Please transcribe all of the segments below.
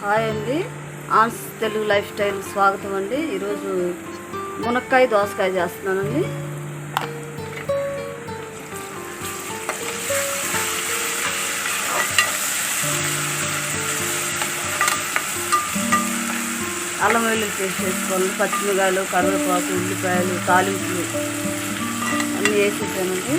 Hi అండి, Ann's Telugu life style స్వాగతం అండి. ఈరోజు మునక్కాయ దోసకాయ చేస్తున్నానండి. అల్లం వెల్లుల్లి పేస్ట్ వేసుకోవాలి, పచ్చిమిరకాయలు, కరివేపాకు, ఉల్లిపాయలు, తాలింపులు అన్నీ వేసేసానండి.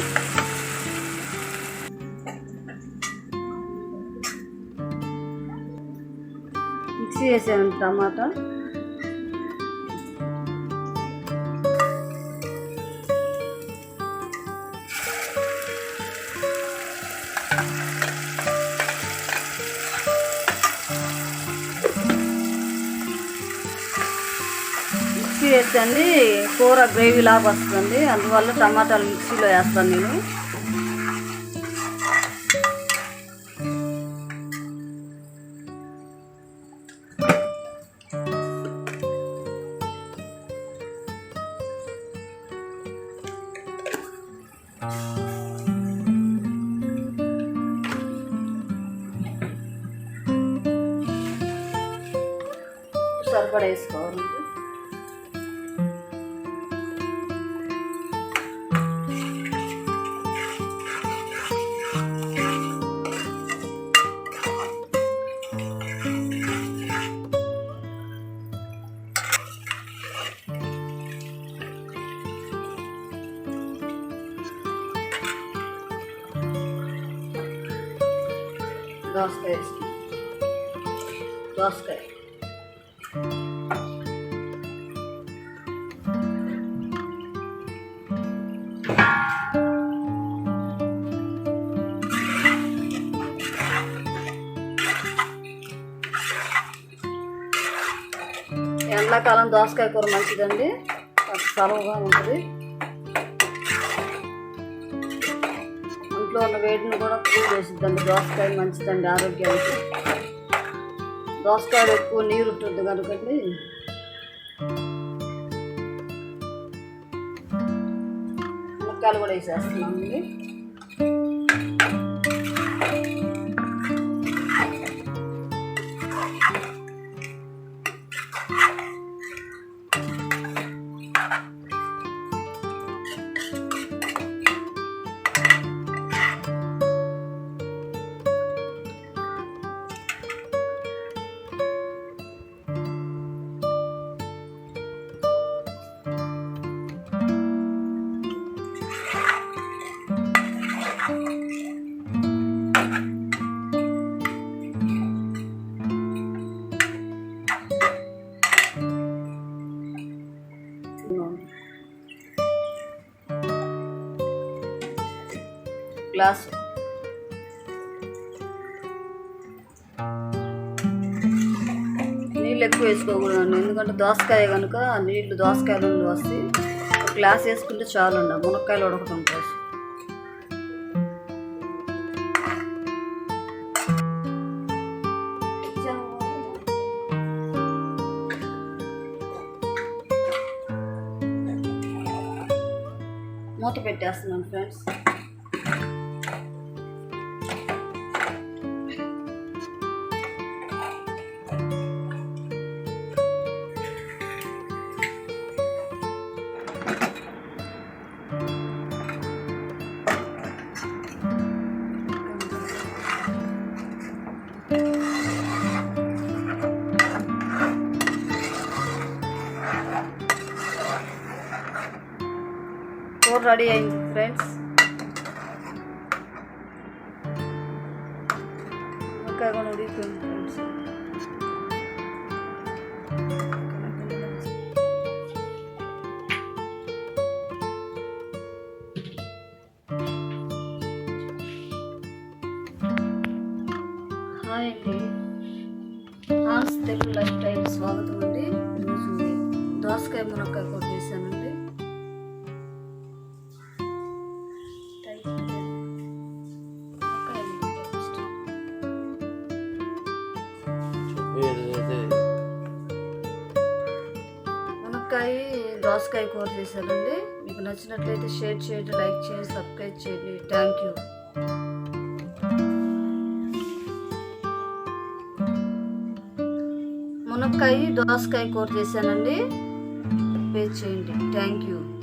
మిక్సీ వేసాను టమాటా, మిక్సీ వేసండి కూర గ్రేవీ లాగా వస్తుందండి. అందువల్ల టమాటాలు మిక్సీలో వేస్తాను నేను. సరిపడా వేసుకోవాలండి. దోసకాయ దోసకాయ ఎండాకాలం దోసకాయ కూర మంచిదండి, చలువగా ఉంటుంది. ఇంట్లో ఉన్న వేడిని కూడా కూల్ చేసిద్దండి. దోసకాయ మంచిదండి ఆరోగ్యానికి. దోసకాయ ఎక్కువ నీరు ఉంటుంది కనుకండి. ముక్కలు కూడా వేసేస్తున్నామండి. గ్లాస్ నీళ్ళు ఎక్కువ వేసుకోకూడదండి, ఎందుకంటే దోసకాయ కనుక నీళ్ళు దోసకాయల నుండి వస్తే ఒక గ్లాస్ వేసుకుంటే చాలండి మునక్కాయలు ఉడకడం కోసం. మూత పెట్టేస్తున్నాను ఫ్రెండ్స్. కూర రెడీ అయింది ఫ్రెండ్స్. ఇంకా కూడా ఉడికిపోయింది ఫ్రెండ్స్. హాయ్ అండి, ఆన్స్ తెలుగు లైఫ్ స్టైల్ స్వాగతం అండి. ఈరోజు దోసకాయ మునక్కాయ కూర చేశానండి. మునక్కాయ దోసకాయ కూర చేశానండి. మీకు నచ్చినట్లయితే షేర్ చేయండి, లైక్ చేయండి, సబ్స్క్రైబ్ చేయండి. Thank you. మునక్కాయ దోసకాయ కూర చేశానండి. పేస్ట్ చేయండి. Thank you.